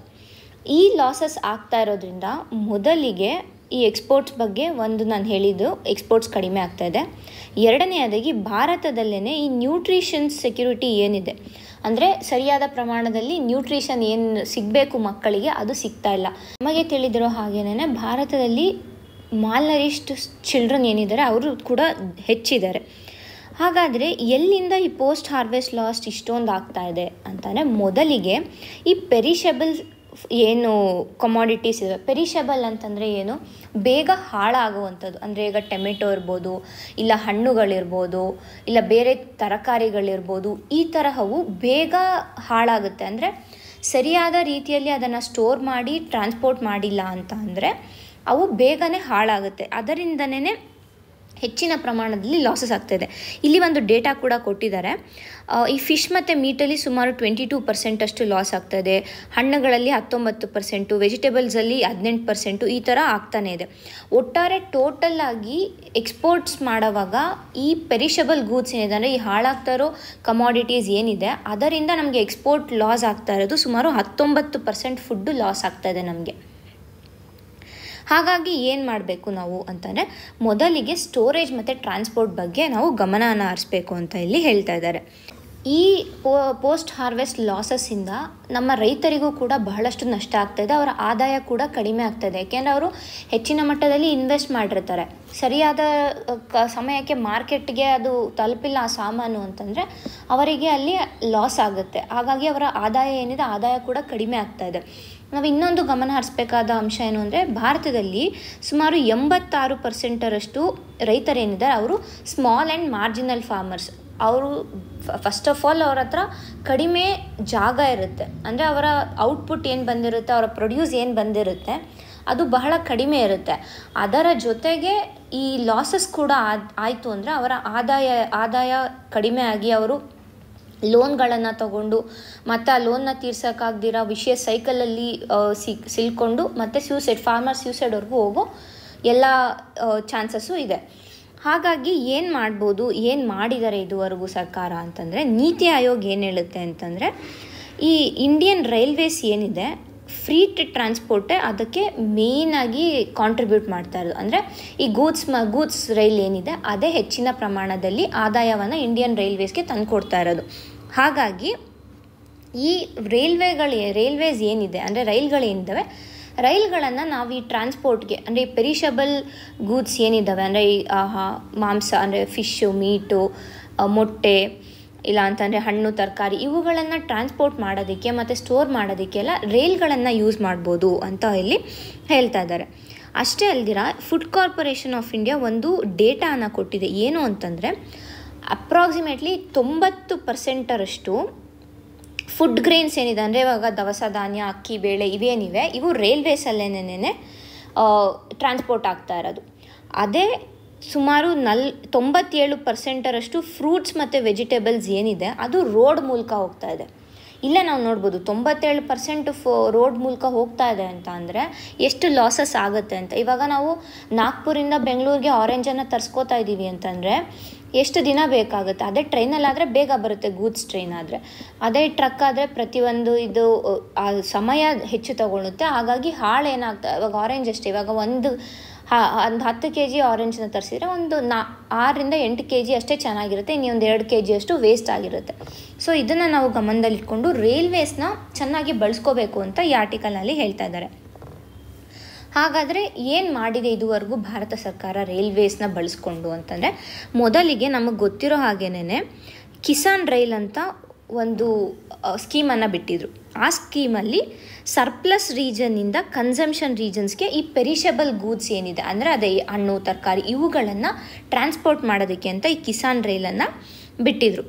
ಈ ಲಾಸಸ್ ಆಗ್ತಾ ಇರೋದ್ರಿಂದ ಮೊದಲಿಗೆ ಈ ಎಕ್ಸ್ಪೋರ್ಟ್ಸ್ ಬಗ್ಗೆ ನಾನು ಹೇಳಿದ್ದು ಎಕ್ಸ್ಪೋರ್ಟ್ಸ್ ಕಡಿಮೆ ಆಗ್ತಾಯಿದೆ. ಎರಡನೆಯದಾಗಿ ಭಾರತದಲ್ಲೇ ಈ ನ್ಯೂಟ್ರಿಷನ್ ಸೆಕ್ಯೂರಿಟಿ ಏನಿದೆ ಅಂದರೆ ಸರಿಯಾದ ಪ್ರಮಾಣದಲ್ಲಿ ನ್ಯೂಟ್ರಿಷನ್ ಏನು ಸಿಗಬೇಕು ಮಕ್ಕಳಿಗೆ ಅದು ಸಿಗ್ತಾ ಇಲ್ಲ. ನಮಗೆ ತಿಳಿದಿರೋ ಹಾಗೇನೆ ಭಾರತದಲ್ಲಿ ಮಾಲ್ನರಿಶ್ಡ್ ಚಿಲ್ಡ್ರನ್ ಏನಿದ್ದಾರೆ ಅವರು ಕೂಡ ಹೆಚ್ಚಿದ್ದಾರೆ. ಹಾಗಾದರೆ ಎಲ್ಲಿಂದ ಈ ಪೋಸ್ಟ್ ಹಾರ್ವೆಸ್ಟ್ ಲಾಸ್ ಇಷ್ಟೊಂದು ಆಗ್ತಾ ಇದೆ ಅಂತಂದರೆ, ಮೊದಲಿಗೆ ಈ ಪೆರಿಷಬಲ್ ಏನು ಕಮಾಡಿಟೀಸ್ ಇದೆ, ಪೆರಿಷಬಲ್ ಅಂತಂದರೆ ಏನು, ಬೇಗ ಹಾಳಾಗುವಂಥದ್ದು. ಅಂದರೆ ಈಗ ಟೊಮೆಟೊ ಇರ್ಬೋದು, ಇಲ್ಲ ಹಣ್ಣುಗಳಿರ್ಬೋದು, ಇಲ್ಲ ಬೇರೆ ತರಕಾರಿಗಳಿರ್ಬೋದು, ಈ ತರಹವು ಬೇಗ ಹಾಳಾಗುತ್ತೆ. ಅಂದರೆ ಸರಿಯಾದ ರೀತಿಯಲ್ಲಿ ಅದನ್ನು ಸ್ಟೋರ್ ಮಾಡಿ ಟ್ರಾನ್ಸ್ಪೋರ್ಟ್ ಮಾಡಿಲ್ಲ ಅಂತ ಅಂದರೆ ಅವು ಬೇಗನೆ ಹಾಳಾಗುತ್ತೆ. ಅದರಿಂದನೇ ಹೆಚ್ಚಿನ ಪ್ರಮಾಣದಲ್ಲಿ ಲಾಸಸ್ ಆಗ್ತಾಯಿದೆ. ಇಲ್ಲಿ ಒಂದು ಡೇಟಾ ಕೂಡ ಕೊಟ್ಟಿದ್ದಾರೆ. ಈ ಫಿಶ್ ಮತ್ತು ಮೀಟಲ್ಲಿ ಸುಮಾರು 22% ಅಷ್ಟು ಲಾಸ್ ಆಗ್ತಾಯಿದೆ, ಹಣ್ಣುಗಳಲ್ಲಿ 19%, ವೆಜಿಟೇಬಲ್ಸಲ್ಲಿ 18%, ಈ ಥರ ಆಗ್ತಾನೇ ಇದೆ. ಒಟ್ಟಾರೆ ಟೋಟಲ್ ಆಗಿ ಎಕ್ಸ್ಪೋರ್ಟ್ಸ್ ಮಾಡೋವಾಗ ಈ ಪೆರಿಷಬಲ್ ಗೂಡ್ಸ್ ಏನಿದೆ, ಅಂದರೆ ಈ ಹಾಳಾಗ್ತಾ ಇರೋ ಕಮಾಡಿಟೀಸ್ ಏನಿದೆ ಅದರಿಂದ ನಮಗೆ ಎಕ್ಸ್ಪೋರ್ಟ್ ಲಾಸ್ ಆಗ್ತಾ ಇರೋದು ಸುಮಾರು 19% ಫುಡ್ಡು ಲಾಸ್ ಆಗ್ತಾಯಿದೆ ನಮಗೆ. ಹಾಗಾಗಿ ಏನು ಮಾಡಬೇಕು ನಾವು ಅಂತಂದರೆ, ಮೊದಲಿಗೆ ಸ್ಟೋರೇಜ್ ಮತ್ತು ಟ್ರಾನ್ಸ್ಪೋರ್ಟ್ ಬಗ್ಗೆ ನಾವು ಗಮನನ ಹರಿಸ್ಬೇಕು ಅಂತ ಇಲ್ಲಿ ಹೇಳ್ತಾ ಇದ್ದಾರೆ. ಈ ಪೋಸ್ಟ್ ಹಾರ್ವೆಸ್ಟ್ ಲಾಸಸ್ಸಿಂದ ನಮ್ಮ ರೈತರಿಗೂ ಕೂಡ ಬಹಳಷ್ಟು ನಷ್ಟ ಆಗ್ತಾಯಿದೆ, ಅವರ ಆದಾಯ ಕೂಡ ಕಡಿಮೆ ಆಗ್ತಾಯಿದೆ. ಯಾಕೆಂದರೆ ಅವರು ಹೆಚ್ಚಿನ ಮಟ್ಟದಲ್ಲಿ ಇನ್ವೆಸ್ಟ್ ಮಾಡಿರ್ತಾರೆ, ಸರಿಯಾದ ಸಮಯಕ್ಕೆ ಮಾರ್ಕೆಟ್ಗೆ ಅದು ತಲುಪಿಲ್ಲ ಆ ಸಾಮಾನು ಅಂತಂದರೆ ಅವರಿಗೆ ಅಲ್ಲಿ ಲಾಸ್ ಆಗುತ್ತೆ. ಹಾಗಾಗಿ ಅವರ ಆದಾಯ ಏನಿದೆ ಆದಾಯ ಕೂಡ ಕಡಿಮೆ ಆಗ್ತಾಯಿದೆ. ನಾವು ಇನ್ನೊಂದು ಗಮನ ಹರಿಸಬೇಕಾದ ಅಂಶ ಏನು ಅಂದರೆ, ಭಾರತದಲ್ಲಿ ಸುಮಾರು 86%ರಷ್ಟು ರೈತರೇನಿದ್ದಾರೆ ಅವರು ಸ್ಮಾಲ್ ಆ್ಯಂಡ್ ಮಾರ್ಜಿನಲ್ ಫಾರ್ಮರ್ಸ್. ಅವರು ಫಸ್ಟ್ ಆಫ್ ಆಲ್ ಅವ್ರ ಹತ್ರ ಕಡಿಮೆ ಜಾಗ ಇರುತ್ತೆ, ಅಂದರೆ ಅವರ ಔಟ್ಪುಟ್ ಏನು ಬಂದಿರುತ್ತೆ, ಅವರ ಪ್ರೊಡ್ಯೂಸ್ ಏನು ಬಂದಿರುತ್ತೆ ಅದು ಬಹಳ ಕಡಿಮೆ ಇರುತ್ತೆ. ಅದರ ಜೊತೆಗೆ ಈ ಲಾಸಸ್ ಕೂಡ ಆಯಿತು ಅಂದರೆ ಅವರ ಆದಾಯ ಕಡಿಮೆ ಆಗಿ ಅವರು ಲೋನ್ಗಳನ್ನು ತಗೊಂಡು ಮತ್ತು ಆ ಲೋನ್ನ ತೀರ್ಸೋಕ್ಕಾಗ್ದಿರ ವಿಷಯ ಸೈಕಲಲ್ಲಿ ಸಿಲ್ಕೊಂಡು ಮತ್ತು ಫಾರ್ಮರ್ ಸ್ಯೂಸೈಡ್ವರೆಗೂ ಹೋಗೋ ಎಲ್ಲ ಚಾನ್ಸಸ್ಸು ಇದೆ. ಹಾಗಾಗಿ ಏನು ಮಾಡ್ಬೋದು, ಏನು ಮಾಡಿದ್ದಾರೆ ಇದುವರೆಗೂ ಸರ್ಕಾರ ಅಂತಂದರೆ, ನೀತಿ ಆಯೋಗ ಏನು ಹೇಳುತ್ತೆ ಅಂತಂದರೆ, ಈ ಇಂಡಿಯನ್ ರೈಲ್ವೇಸ್ ಏನಿದೆ ಫ್ರೀ ಟ್ರಾನ್ಸ್ಪೋರ್ಟೇ ಅದಕ್ಕೆ ಮೇಯ್ನಾಗಿ ಕಾಂಟ್ರಿಬ್ಯೂಟ್ ಮಾಡ್ತಾ ಇರೋದು. ಅಂದರೆ ಈ ಗೂಡ್ಸ್ ರೈಲ್ ಏನಿದೆ ಅದೇ ಹೆಚ್ಚಿನ ಪ್ರಮಾಣದಲ್ಲಿ ಆದಾಯವನ್ನು ಇಂಡಿಯನ್ ರೈಲ್ವೇಸ್ಗೆ ತಂದುಕೊಡ್ತಾ ಇರೋದು. ಹಾಗಾಗಿ ಈ ರೈಲ್ವೇಸ್ ಏನಿದೆ, ಅಂದರೆ ರೈಲ್ಗಳೇನಿದ್ದಾವೆ, ರೈಲ್ಗಳನ್ನು ನಾವು ಈ ಟ್ರಾನ್ಸ್ಪೋರ್ಟ್ಗೆ, ಅಂದರೆ ಈ ಪೆರಿಷಬಲ್ ಗೂಡ್ಸ್ ಏನಿದ್ದಾವೆ, ಅಂದರೆ ಈ ಮಾಂಸ ಅಂದರೆ ಫಿಶ್ಶು, ಮೀಟು, ಮೊಟ್ಟೆ, ಇಲ್ಲ ಅಂತಂದರೆ ಹಣ್ಣು ತರಕಾರಿ, ಇವುಗಳನ್ನು ಟ್ರಾನ್ಸ್ಪೋರ್ಟ್ ಮಾಡೋದಕ್ಕೆ ಮತ್ತು ಸ್ಟೋರ್ ಮಾಡೋದಕ್ಕೆಲ್ಲ ರೈಲ್ಗಳನ್ನು ಯೂಸ್ ಮಾಡ್ಬೋದು ಅಂತ ಇಲ್ಲಿ ಹೇಳ್ತಾ ಇದ್ದಾರೆ. ಅಷ್ಟೇ ಅಲ್ದಿರ ಫುಡ್ ಕಾರ್ಪೊರೇಷನ್ ಆಫ್ ಇಂಡಿಯಾ ಒಂದು ಡೇಟಾನ ಕೊಟ್ಟಿದೆ. ಏನು ಅಂತಂದರೆ, ಅಪ್ರಾಕ್ಸಿಮೇಟ್ಲಿ 90%ರಷ್ಟು ಫುಡ್ ಗ್ರೈನ್ಸ್ ಏನಿದೆ, ಅಂದರೆ ಇವಾಗ ದವಸ ಧಾನ್ಯ, ಅಕ್ಕಿ, ಬೇಳೆ ಇವೇನಿವೆ ಇವು ರೈಲ್ವೇಸಲ್ಲೇನೇ ಟ್ರಾನ್ಸ್ಪೋರ್ಟ್ ಆಗ್ತಾ ಇರೋದು. ಅದೇ ಸುಮಾರು 97%ರಷ್ಟು ಫ್ರೂಟ್ಸ್ ಮತ್ತು ವೆಜಿಟೇಬಲ್ಸ್ ಏನಿದೆ ಅದು ರೋಡ್ ಮೂಲಕ ಹೋಗ್ತಾ ಇದೆ. ಇಲ್ಲೇ ನಾವು ನೋಡ್ಬೋದು 97% ರೋಡ್ ಮೂಲಕ ಹೋಗ್ತಾ ಇದೆ ಅಂತ ಅಂದರೆ ಎಷ್ಟು ಲಾಸಸ್ ಆಗುತ್ತೆ ಅಂತ. ಇವಾಗ ನಾವು ನಾಗ್ಪುರಿಂದ ಬೆಂಗಳೂರಿಗೆ ಆರೆಂಜನ್ನು ತರಿಸ್ಕೋತಾ ಇದ್ದೀವಿ ಅಂತಂದರೆ ಎಷ್ಟು ದಿನ ಬೇಕಾಗುತ್ತೆ. ಅದೇ ಟ್ರೈನಲ್ಲಾದರೆ ಬೇಗ ಬರುತ್ತೆ, ಗೂಡ್ಸ್ ಟ್ರೈನ್ ಆದರೆ. ಅದೇ ಟ್ರಕ್ ಆದರೆ ಪ್ರತಿಯೊಂದು ಇದು ಸಮಯ ಹೆಚ್ಚು ತಗೊಳುತ್ತೆ. ಹಾಗಾಗಿ ಹಾಳೇನಾಗ್ತದೆ. ಇವಾಗ ಆರೆಂಜ್ ಅಷ್ಟೇ, ಇವಾಗ ಒಂದು 10 kg ಆರೆಂಜನ್ನ ತರಿಸಿದ್ರೆ ಒಂದು 6 ರಿಂದ 8 kg ಅಷ್ಟೇ ಚೆನ್ನಾಗಿರುತ್ತೆ, ಇನ್ನೊಂದು 2 kg ಅಷ್ಟು ವೇಸ್ಟ್ ಆಗಿರುತ್ತೆ. ಸೊ ಇದನ್ನು ನಾವು ಗಮನದಲ್ಲಿಟ್ಕೊಂಡು ರೈಲ್ವೇಸ್ನ ಚೆನ್ನಾಗಿ ಬಳಸ್ಕೋಬೇಕು ಅಂತ ಈ ಆರ್ಟಿಕಲ್ನಲ್ಲಿ ಹೇಳ್ತಾ ಇದ್ದಾರೆ. ಹಾಗಾದರೆ ಏನು ಮಾಡಿದೆ ಇದುವರೆಗೂ ಭಾರತ ಸರ್ಕಾರ ರೈಲ್ವೇಸ್ನ ಬಳಸ್ಕೊಂಡು ಅಂತಂದರೆ, ಮೊದಲಿಗೆ ನಮಗೆ ಗೊತ್ತಿರೋ ಹಾಗೇನೆ ಕಿಸಾನ್ ರೈಲ್ ಅಂತ ಒಂದು ಸ್ಕೀಮನ್ನು ಬಿಟ್ಟಿದ್ರು. ಆ ಸ್ಕೀಮಲ್ಲಿ ಸರ್ಪ್ಲಸ್ ರೀಜನ್ನಿಂದ ಕನ್ಸಂಪ್ಷನ್ ರೀಜನ್ಸ್ಗೆ ಈ ಪೆರಿಷಬಲ್ ಗೂಡ್ಸ್ ಏನಿದೆ, ಅಂದರೆ ಅದೇ ಹಣ್ಣು ತರಕಾರಿ ಇವುಗಳನ್ನು ಟ್ರಾನ್ಸ್ಪೋರ್ಟ್ ಮಾಡೋದಕ್ಕೆ ಅಂತ ಈ ಕಿಸಾನ್ ರೈಲನ್ನು ಬಿಟ್ಟಿದ್ರು.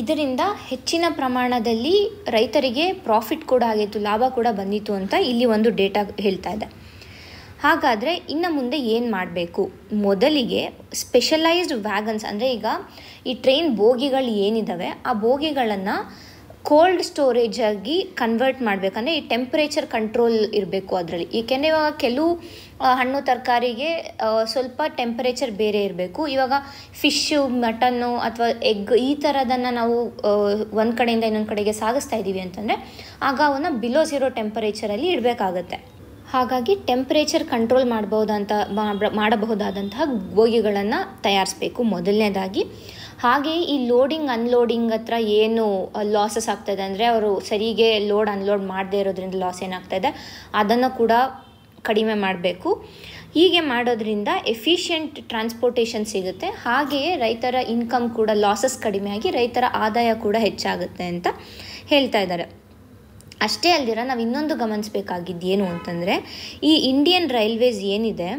ಇದರಿಂದ ಹೆಚ್ಚಿನ ಪ್ರಮಾಣದಲ್ಲಿ ರೈತರಿಗೆ ಪ್ರಾಫಿಟ್ ಕೂಡ ಆಗಿತ್ತು, ಲಾಭ ಕೂಡ ಬಂದಿತ್ತು ಅಂತ ಇಲ್ಲಿ ಒಂದು ಡೇಟಾ ಹೇಳ್ತಾ ಇದೆ. ಹಾಗಾದರೆ ಇನ್ನು ಮುಂದೆ ಏನು ಮಾಡಬೇಕು? ಮೊದಲಿಗೆ ಸ್ಪೆಷಲೈಸ್ಡ್ ವ್ಯಾಗನ್ಸ್, ಅಂದರೆ ಈಗ ಈ ಟ್ರೈನ್ ಬೋಗಿಗಳು ಏನಿದ್ದಾವೆ ಆ ಬೋಗಿಗಳನ್ನು ಕೋಲ್ಡ್ ಸ್ಟೋರೇಜಾಗಿ ಕನ್ವರ್ಟ್ ಮಾಡಬೇಕಂದ್ರೆ ಈ ಟೆಂಪ್ರೇಚರ್ ಕಂಟ್ರೋಲ್ ಇರಬೇಕು ಅದರಲ್ಲಿ. ಏಕೆಂದರೆ ಇವಾಗ ಕೆಲವು ಹಣ್ಣು ತರಕಾರಿಗೆ ಸ್ವಲ್ಪ ಟೆಂಪರೇಚರ್ ಬೇರೆ ಇರಬೇಕು. ಇವಾಗ ಫಿಶ್ಶು, ಮಟನ್ನು ಅಥವಾ ಎಗ್ ಈ ಥರದನ್ನು ನಾವು ಒಂದು ಕಡೆಯಿಂದ ಇನ್ನೊಂದು ಕಡೆಗೆ ಸಾಗಿಸ್ತಾ ಇದ್ದೀವಿ ಅಂತಂದರೆ ಆಗ ಅವನ್ನ ಬಿಲೋ 0 ಟೆಂಪರೇಚರಲ್ಲಿ ಇಡಬೇಕಾಗತ್ತೆ. ಹಾಗಾಗಿ ಟೆಂಪ್ರೇಚರ್ ಕಂಟ್ರೋಲ್ ಮಾಡಬಹುದಾದಂತಹ ಬೋಗಿಗಳನ್ನು ತಯಾರಿಸಬೇಕು ಮೊದಲನೇದಾಗಿ. ಹಾಗೆಯೇ ಈ ಲೋಡಿಂಗ್ ಅನ್ಲೋಡಿಂಗ್ ಹತ್ರ ಏನು ಲಾಸಸ್ ಆಗ್ತಾಯಿದೆ ಅಂದರೆ ಅವರು ಸರಿಗೆ ಲೋಡ್ ಅನ್ಲೋಡ್ ಮಾಡದೇ ಇರೋದ್ರಿಂದ ಲಾಸ್ ಏನಾಗ್ತಾಯಿದೆ ಅದನ್ನು ಕೂಡ ಕಡಿಮೆ ಮಾಡಬೇಕು. ಹೀಗೆ ಮಾಡೋದ್ರಿಂದ ಎಫಿಷಿಯೆಂಟ್ ಟ್ರಾನ್ಸ್ಪೋರ್ಟೇಷನ್ ಸಿಗುತ್ತೆ, ಹಾಗೆಯೇ ರೈತರ ಇನ್ಕಮ್ ಕೂಡ ಲಾಸಸ್ ಕಡಿಮೆಯಾಗಿ ರೈತರ ಆದಾಯ ಕೂಡ ಹೆಚ್ಚಾಗುತ್ತೆ ಅಂತ ಹೇಳ್ತಾ ಇದ್ದಾರೆ. ಅಷ್ಟೇ ಅಲ್ದಿರ ನಾವು ಇನ್ನೊಂದು ಗಮನಿಸಬೇಕಾಗಿದ್ದು ಏನು ಅಂತಂದರೆ, ಈ ಇಂಡಿಯನ್ ರೈಲ್ವೇಸ್ ಏನಿದೆ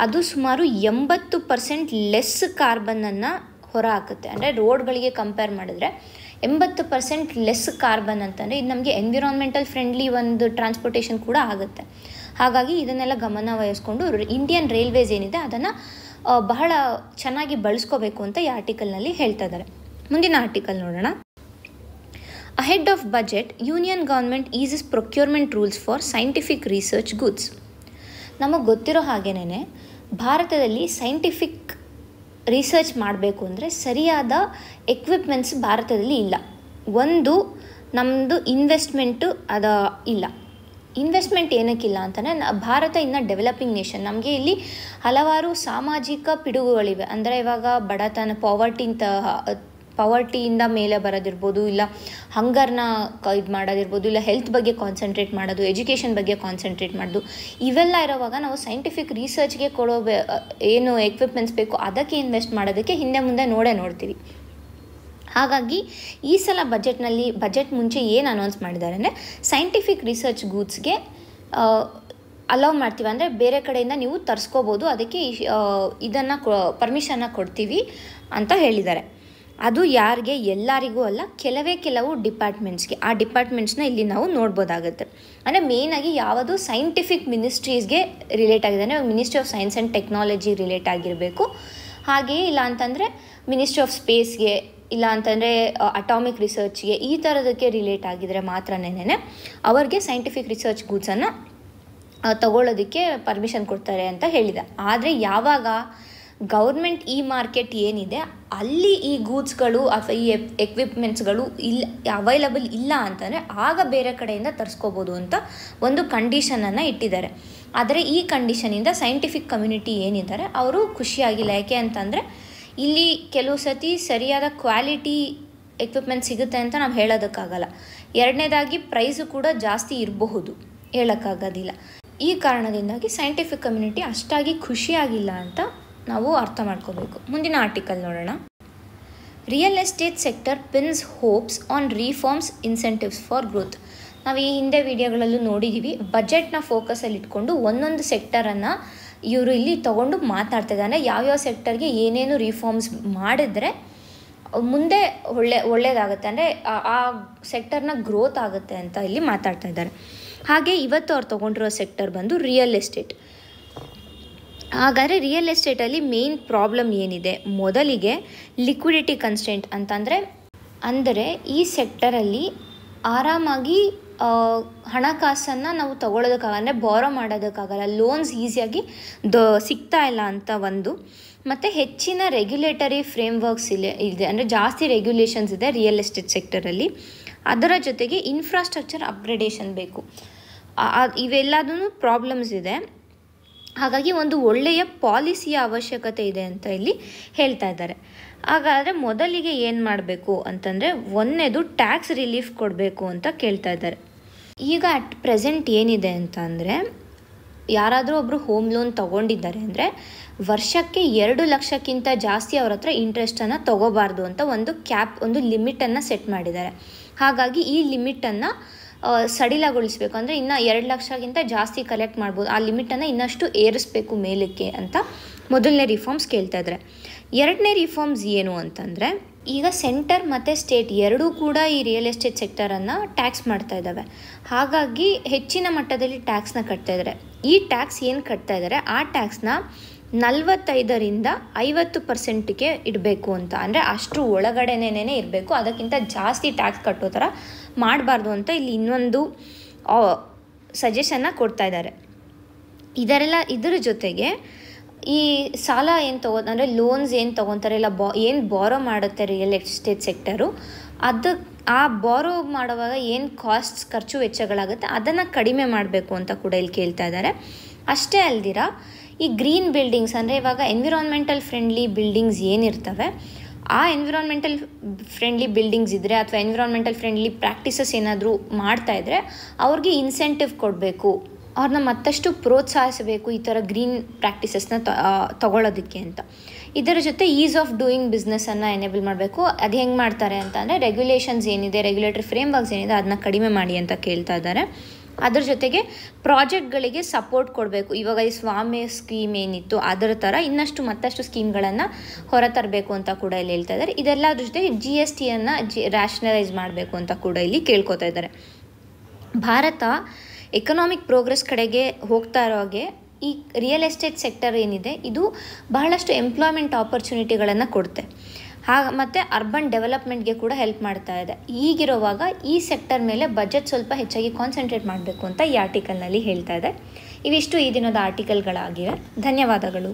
ಅದು ಸುಮಾರು 80% ಲೆಸ್ ಕಾರ್ಬನನ್ನು ಹೊರ ಹಾಕುತ್ತೆ. ಅಂದರೆ ರೋಡ್ಗಳಿಗೆ ಕಂಪೇರ್ ಮಾಡಿದ್ರೆ 80% ಲೆಸ್ ಕಾರ್ಬನ್ ಅಂತಂದರೆ ಇದು ನಮಗೆ ಎನ್ವಿರಾನ್ಮೆಂಟಲ್ ಫ್ರೆಂಡ್ಲಿ ಒಂದು ಟ್ರಾನ್ಸ್ಪೋರ್ಟೇಷನ್ ಕೂಡ ಆಗುತ್ತೆ. ಹಾಗಾಗಿ ಇದನ್ನೆಲ್ಲ ಗಮನ ವಹಿಸ್ಕೊಂಡು ಇಂಡಿಯನ್ ರೈಲ್ವೇಸ್ ಏನಿದೆ ಅದನ್ನು ಬಹಳ ಚೆನ್ನಾಗಿ ಬಳಸ್ಕೋಬೇಕು ಅಂತ ಈ ಆರ್ಟಿಕಲ್ನಲ್ಲಿ ಹೇಳ್ತಾ ಇದ್ದಾರೆ. ಮುಂದಿನ ಆರ್ಟಿಕಲ್ ನೋಡೋಣ. Ahead of budget, Union government eases procurement rules for scientific research goods. ನಮಗೆ ಗೊತ್ತಿರೋ ಹಾಗೇನೆ ಭಾರತದಲ್ಲಿ ಸೈಂಟಿಫಿಕ್ ರಿಸರ್ಚ್ ಮಾಡಬೇಕು ಅಂದರೆ ಸರಿಯಾದ ಎಕ್ವಿಪ್ಮೆಂಟ್ಸ್ ಭಾರತದಲ್ಲಿ ಇಲ್ಲ. ಒಂದು ನಮ್ಮದು ಇನ್ವೆಸ್ಟ್ಮೆಂಟು ಇಲ್ಲ. ಇನ್ವೆಸ್ಟ್ಮೆಂಟ್ ಏನಕ್ಕಿಲ್ಲ ಅಂತಂದರೆ ಭಾರತ ಇನ್ನು ಡೆವಲಪಿಂಗ್ ನೇಷನ್. ನಮಗೆ ಇಲ್ಲಿ ಹಲವಾರು ಸಾಮಾಜಿಕ ಪಿಡುಗುಗಳಿವೆ. ಅಂದರೆ ಇವಾಗ ಬಡತನ ಪವರ್ಟಿಯಿಂದ ಮೇಲೆ ಬರೋದಿರ್ಬೋದು, ಇಲ್ಲ ಹಂಗರ್ನ ಇದು ಮಾಡೋದಿರ್ಬೋದು, ಇಲ್ಲ ಹೆಲ್ತ್ ಬಗ್ಗೆ ಕಾನ್ಸಂಟ್ರೇಟ್ ಮಾಡೋದು, ಎಜುಕೇಷನ್ ಬಗ್ಗೆ ಕಾನ್ಸಂಟ್ರೇಟ್ ಮಾಡೋದು, ಇವೆಲ್ಲ ಇರೋವಾಗ ನಾವು ಸೈಂಟಿಫಿಕ್ ರಿಸರ್ಚ್ಗೆ ಕೊಡೋ ಏನು ಎಕ್ವಿಪ್ಮೆಂಟ್ಸ್ ಬೇಕು ಅದಕ್ಕೆ ಇನ್ವೆಸ್ಟ್ ಮಾಡೋದಕ್ಕೆ ಹಿಂದೆ ಮುಂದೆ ನೋಡ್ತೀವಿ. ಹಾಗಾಗಿ ಈ ಸಲ ಬಜೆಟ್ ಮುಂಚೆ ಏನು ಅನೌನ್ಸ್ ಮಾಡಿದ್ದಾರೆ ಅಂದರೆ ಸೈಂಟಿಫಿಕ್ ರಿಸರ್ಚ್ ಗೂಡ್ಸ್ಗೆ ಅಲೌ ಮಾಡ್ತೀವಿ, ಅಂದರೆ ಬೇರೆ ಕಡೆಯಿಂದ ನೀವು ತರಿಸ್ಕೋಬೋದು, ಅದಕ್ಕೆ ಇದನ್ನು ಪರ್ಮಿಷನ್ನ ಕೊಡ್ತೀವಿ ಅಂತ ಹೇಳಿದ್ದಾರೆ. ಅದು ಯಾರಿಗೆ, ಎಲ್ಲರಿಗೂ ಅಲ್ಲ, ಕೆಲವು ಡಿಪಾರ್ಟ್ಮೆಂಟ್ಸ್ಗೆ. ಆ ಡಿಪಾರ್ಟ್ಮೆಂಟ್ಸ್ನ ಇಲ್ಲಿ ನಾವು ನೋಡ್ಬೋದಾಗುತ್ತೆ. ಅಂದರೆ ಮೇಯ್ನಾಗಿ ಯಾವುದು ಸೈಂಟಿಫಿಕ್ ಮಿನಿಸ್ಟ್ರೀಸ್ಗೆ ರಿಲೇಟ್ ಆಗಿದೆ, ಅಂದರೆ ministry of science and technology relate ಆಗಿರಬೇಕು. ಹಾಗೆಯೇ ಇಲ್ಲ ಅಂತಂದರೆ ಮಿನಿಸ್ಟ್ರಿ ಆಫ್ ಸ್ಪೇಸ್ಗೆ, ಇಲ್ಲ ಅಂತಂದರೆ ಅಟಾಮಿಕ್ ರಿಸರ್ಚ್ಗೆ, ಈ ಥರದಕ್ಕೆ ರಿಲೇಟ್ ಆಗಿದ್ರೆ ಮಾತ್ರನೇ ಅವ್ರಿಗೆ ಸೈಂಟಿಫಿಕ್ ರಿಸರ್ಚ್ ಗೂಡ್ಸನ್ನು ತಗೊಳ್ಳೋದಕ್ಕೆ ಪರ್ಮಿಷನ್ ಕೊಡ್ತಾರೆ ಅಂತ ಹೇಳಿದೆ. ಆದರೆ ಯಾವಾಗ ಗೌರ್ಮೆಂಟ್ ಈ ಮಾರ್ಕೆಟ್ ಏನಿದೆ ಅಲ್ಲಿ ಈ ಗೂಡ್ಸ್ಗಳು ಅಥವಾ ಈ ಎಕ್ವಿಪ್ಮೆಂಟ್ಸ್ಗಳು ಅವೈಲಬಲ್ ಇಲ್ಲ ಅಂತಂದರೆ ಆಗ ಬೇರೆ ಕಡೆಯಿಂದ ತರಿಸ್ಕೋಬೋದು ಅಂತ ಒಂದು ಕಂಡೀಷನನ್ನು ಇಟ್ಟಿದ್ದಾರೆ. ಆದರೆ ಈ ಕಂಡೀಷನಿಂದ ಸೈಂಟಿಫಿಕ್ ಕಮ್ಯುನಿಟಿ ಏನಿದ್ದಾರೆ ಅವರು ಖುಷಿಯಾಗಿಲ್ಲ. ಯಾಕೆ ಅಂತಂದರೆ ಇಲ್ಲಿ ಕೆಲವು ಸತಿ ಸರಿಯಾದ ಕ್ವಾಲಿಟಿ ಎಕ್ವಿಪ್ಮೆಂಟ್ ಸಿಗುತ್ತೆ ಅಂತ ನಾವು ಹೇಳೋದಕ್ಕಾಗಲ್ಲ. ಎರಡನೇದಾಗಿ ಪ್ರೈಸು ಕೂಡ ಜಾಸ್ತಿ ಇರಬಹುದು, ಹೇಳೋಕ್ಕಾಗೋದಿಲ್ಲ. ಈ ಕಾರಣದಿಂದಾಗಿ ಸೈಂಟಿಫಿಕ್ ಕಮ್ಯುನಿಟಿ ಅಷ್ಟಾಗಿ ಖುಷಿಯಾಗಿಲ್ಲ ಅಂತ ನಾವು ಅರ್ಥ ಮಾಡ್ಕೋಬೇಕು. ಮುಂದಿನ ಆರ್ಟಿಕಲ್ ನೋಡೋಣ. Real estate sector pins hopes on reforms incentives for growth. ನಾವು ಈ ಹಿಂದೆ ವಿಡಿಯೋಗಳಲ್ಲೂ ನೋಡಿದ್ದೀವಿ. ಬಜೆಟ್ನ ಫೋಕಸಲ್ಲಿ ಇಟ್ಕೊಂಡು ಒಂದೊಂದು ಸೆಕ್ಟರನ್ನು ಇವರು ಇಲ್ಲಿ ತೊಗೊಂಡು ಮಾತಾಡ್ತಿದ್ದಾರೆ. ಯಾವ್ಯಾವ ಸೆಕ್ಟರ್ಗೆ ಏನೇನು ರಿಫಾರ್ಮ್ಸ್ ಮಾಡಿದ್ರೆ ಮುಂದೆ ಒಳ್ಳೆಯದಾಗುತ್ತೆ, ಅಂದರೆ ಆ ಸೆಕ್ಟರ್ನ ಗ್ರೋತ್ ಆಗುತ್ತೆ ಅಂತ ಇಲ್ಲಿ ಮಾತಾಡ್ತಾ ಇದ್ದಾರೆ. ಹಾಗೆ ಇವತ್ತು ಅವ್ರು ತೊಗೊಂಡಿರೋ ಸೆಕ್ಟರ್ ಬಂದು ರಿಯಲ್ ಎಸ್ಟೇಟ್. ಹಾಗಾದರೆ ರಿಯಲ್ ಎಸ್ಟೇಟಲ್ಲಿ ಮೇನ್ ಪ್ರಾಬ್ಲಮ್ ಏನಿದೆ, ಮೊದಲಿಗೆ ಲಿಕ್ವಿಡಿಟಿ ಕನ್ಸ್ಟೆಂಟ್ ಅಂದರೆ ಈ ಸೆಕ್ಟರಲ್ಲಿ ಆರಾಮಾಗಿ ಹಣಕಾಸನ್ನು ನಾವು ತೊಗೊಳೋದಕ್ಕಾಗಲ್ಲ, ಅಂದರೆ ಬಾರೋ ಮಾಡೋದಕ್ಕಾಗಲ್ಲ, ಲೋನ್ಸ್ ಈಸಿಯಾಗಿ ಸಿಗ್ತಾ ಇಲ್ಲ ಅಂತ ಒಂದು. ಮತ್ತು ಹೆಚ್ಚಿನ ರೆಗ್ಯುಲೇಟರಿ ಫ್ರೇಮ್ವರ್ಕ್ಸ್ ಇದೆ, ಅಂದರೆ ಜಾಸ್ತಿ ರೆಗ್ಯುಲೇಷನ್ಸ್ ಇದೆ ರಿಯಲ್ ಎಸ್ಟೇಟ್ ಸೆಕ್ಟರಲ್ಲಿ. ಅದರ ಜೊತೆಗೆ ಇನ್ಫ್ರಾಸ್ಟ್ರಕ್ಚರ್ ಅಪ್ಗ್ರೇಡೇಷನ್ ಬೇಕು. ಇವೆಲ್ಲದೂ ಪ್ರಾಬ್ಲಮ್ಸ್ ಇದೆ. ಹಾಗಾಗಿ ಒಂದು ಒಳ್ಳೆಯ ಪಾಲಿಸಿಯ ಅವಶ್ಯಕತೆ ಇದೆ ಅಂತ ಇಲ್ಲಿ ಹೇಳ್ತಾ ಇದ್ದಾರೆ. ಹಾಗಾದರೆ ಮೊದಲಿಗೆ ಏನು ಮಾಡಬೇಕು ಅಂತಂದರೆ ಒಂದನೇದು ಟ್ಯಾಕ್ಸ್ ರಿಲೀಫ್ ಕೊಡಬೇಕು ಅಂತ ಕೇಳ್ತಾ ಇದ್ದಾರೆ. ಈಗ ಅಟ್ ಪ್ರೆಸೆಂಟ್ ಏನಿದೆ ಅಂತ ಅಂದರೆ ಯಾರಾದರೂ ಒಬ್ಬರು ಹೋಮ್ ಲೋನ್ ತೊಗೊಂಡಿದ್ದಾರೆ ಅಂದರೆ ವರ್ಷಕ್ಕೆ 2 ಲಕ್ಷಕ್ಕಿಂತ ಜಾಸ್ತಿ ಅವ್ರ ಹತ್ರ ಇಂಟ್ರೆಸ್ಟನ್ನು ತೊಗೋಬಾರ್ದು ಅಂತ ಒಂದು ಲಿಮಿಟನ್ನು ಸೆಟ್ ಮಾಡಿದ್ದಾರೆ. ಹಾಗಾಗಿ ಈ ಲಿಮಿಟನ್ನು ಸಡಿಲಗೊಳಿಸಬೇಕು, ಅಂದರೆ ಇನ್ನು 2 ಲಕ್ಷಕ್ಕಿಂತ ಜಾಸ್ತಿ ಕಲೆಕ್ಟ್ ಮಾಡ್ಬೋದು, ಆ ಲಿಮಿಟನ್ನು ಇನ್ನಷ್ಟು ಏರಿಸಬೇಕು ಮೇಲಕ್ಕೆ ಅಂತ ಮೊದಲನೇ ರಿಫಾರ್ಮ್ಸ್ ಕೇಳ್ತಾ ಇದ್ದಾರೆ. ಎರಡನೇ ರಿಫಾರ್ಮ್ಸ್ ಏನು ಅಂತಂದರೆ ಈಗ ಸೆಂಟರ್ ಮತ್ತು ಸ್ಟೇಟ್ ಎರಡೂ ಕೂಡ ಈ ರಿಯಲ್ ಎಸ್ಟೇಟ್ ಸೆಕ್ಟರನ್ನು ಟ್ಯಾಕ್ಸ್ ಮಾಡ್ತಾ ಇದ್ದಾವೆ. ಹಾಗಾಗಿ ಹೆಚ್ಚಿನ ಮಟ್ಟದಲ್ಲಿ ಟ್ಯಾಕ್ಸ್ನ ಕಟ್ತಾ ಇದ್ದಾರೆ. ಈ ಟ್ಯಾಕ್ಸ್ ಏನು ಕಟ್ತಾ ಇದ್ದಾರೆ ಆ ಟ್ಯಾಕ್ಸ್ನ 45ರಿಂದ 50%ಗೆ ಇಡಬೇಕು ಅಂತ, ಅಂದರೆ ಅಷ್ಟು ಒಳಗಡೆನೇ ಇರಬೇಕು, ಅದಕ್ಕಿಂತ ಜಾಸ್ತಿ ಟ್ಯಾಕ್ಸ್ ಕಟ್ಟೋ ಥರ ಮಾಡಬಾರ್ದು ಅಂತ ಇಲ್ಲಿ ಇನ್ನೊಂದು ಸಜೆಷನ್ನ ಕೊಡ್ತಾ ಇದ್ದಾರೆ. ಇದರ ಜೊತೆಗೆ ಈ ಸಾಲ ಏನು ಅಂದರೆ ಲೋನ್ಸ್ ಏನು ತೊಗೊತಾರೆ, ಇಲ್ಲ ಏನು ಬಾರೋ ಮಾಡುತ್ತೆ ರಿಯಲ್ ಎಸ್ಟೇಟ್ ಸೆಕ್ಟರು, ಆ ಬಾರೋ ಮಾಡುವಾಗ ಏನು ಖರ್ಚು ವೆಚ್ಚಗಳಾಗುತ್ತೆ ಅದನ್ನು ಕಡಿಮೆ ಮಾಡಬೇಕು ಅಂತ ಕೂಡ ಇಲ್ಲಿ ಕೇಳ್ತಾ ಇದ್ದಾರೆ. ಅಷ್ಟೇ ಅಲ್ದಿರ ಈ ಗ್ರೀನ್ ಬಿಲ್ಡಿಂಗ್ಸ್, ಅಂದರೆ ಇವಾಗ ಎನ್ವಿರಾನ್ಮೆಂಟಲ್ ಫ್ರೆಂಡ್ಲಿ ಬಿಲ್ಡಿಂಗ್ಸ್ ಏನಿರ್ತವೆ ಆ ಎನ್ವಿರಾನ್ಮೆಂಟಲ್ ಫ್ರೆಂಡ್ಲಿ ಬಿಲ್ಡಿಂಗ್ಸ್ ಇದ್ದರೆ ಅಥವಾ ಎನ್ವಿರಾನ್ಮೆಂಟಲ್ ಫ್ರೆಂಡ್ಲಿ ಪ್ರಾಕ್ಟೀಸಸ್ ಏನಾದರೂ ಮಾಡ್ತಾಯಿದ್ರೆ ಅವ್ರಿಗೆ ಇನ್ಸೆಂಟಿವ್ ಕೊಡಬೇಕು, ಅವ್ರನ್ನ ಮತ್ತಷ್ಟು ಪ್ರೋತ್ಸಾಹಿಸಬೇಕು ಈ ಥರ ಗ್ರೀನ್ ಪ್ರಾಕ್ಟೀಸಸ್ನ ತಗೊಳ್ಳೋದಕ್ಕೆ ಅಂತ. ಇದರ ಜೊತೆ ಈಸ್ ಆಫ್ ಡೂಯಿಂಗ್ ಬಿಸ್ನೆಸ್ಸನ್ನು ಎನೇಬಲ್ ಮಾಡಬೇಕು. ಅದು ಹೆಂಗೆ ಮಾಡ್ತಾರೆ ಅಂತ ಅಂದರೆ ರೆಗ್ಯುಲೇಷನ್ಸ್ ಏನಿದೆ, ರೆಗ್ಯುಲೇಟರಿ ಫ್ರೇಮ್ವರ್ಕ್ಸ್ ಏನಿದೆ ಅದನ್ನ ಕಡಿಮೆ ಮಾಡಿ ಅಂತ ಕೇಳ್ತಾ ಇದ್ದಾರೆ. ಅದ್ರ ಜೊತೆಗೆ ಪ್ರಾಜೆಕ್ಟ್ಗಳಿಗೆ ಸಪೋರ್ಟ್ ಕೊಡಬೇಕು. ಇವಾಗ ಈ ಸ್ವಾಮಿ ಸ್ಕೀಮ್ ಏನಿತ್ತು ಅದರ ಥರ ಮತ್ತಷ್ಟು ಸ್ಕೀಮ್ಗಳನ್ನು ಹೊರತರಬೇಕು ಅಂತ ಕೂಡ ಇಲ್ಲಿ ಹೇಳ್ತಾ ಇದ್ದಾರೆ. ಇದೆಲ್ಲದ್ರ ಜೊತೆಗೆ GSTಯನ್ನು ರ್ಯಾಷನಲೈಸ್ ಮಾಡಬೇಕು ಅಂತ ಕೂಡ ಇಲ್ಲಿ ಕೇಳ್ಕೊತಾ ಇದ್ದಾರೆ. ಭಾರತ ಎಕನಾಮಿಕ್ ಪ್ರೋಗ್ರೆಸ್ ಕಡೆಗೆ ಹೋಗ್ತಾ ಇರೋ ಹಾಗೆ ಈ ರಿಯಲ್ ಎಸ್ಟೇಟ್ ಸೆಕ್ಟರ್ ಏನಿದೆ ಇದು ಬಹಳಷ್ಟು ಎಂಪ್ಲಾಯ್ಮೆಂಟ್ ಆಪರ್ಚುನಿಟಿಗಳನ್ನು ಕೊಡುತ್ತೆ. ಮತ್ತು ಅರ್ಬನ್ ಡೆವಲಪ್ಮೆಂಟ್ಗೆ ಕೂಡ ಹೆಲ್ಪ್ ಮಾಡ್ತಾ ಇದೆ. ಹೀಗಿರುವಾಗ ಈ ಸೆಕ್ಟರ್ ಮೇಲೆ ಬಜೆಟ್ ಸ್ವಲ್ಪ ಹೆಚ್ಚಾಗಿ ಕಾನ್ಸಂಟ್ರೇಟ್ ಮಾಡಬೇಕು ಅಂತ ಈ ಆರ್ಟಿಕಲ್ನಲ್ಲಿ ಹೇಳ್ತಾ ಇದೆ. ಇವಿಷ್ಟು ಈ ದಿನದ ಆರ್ಟಿಕಲ್ಗಳಾಗಿವೆ. ಧನ್ಯವಾದಗಳು.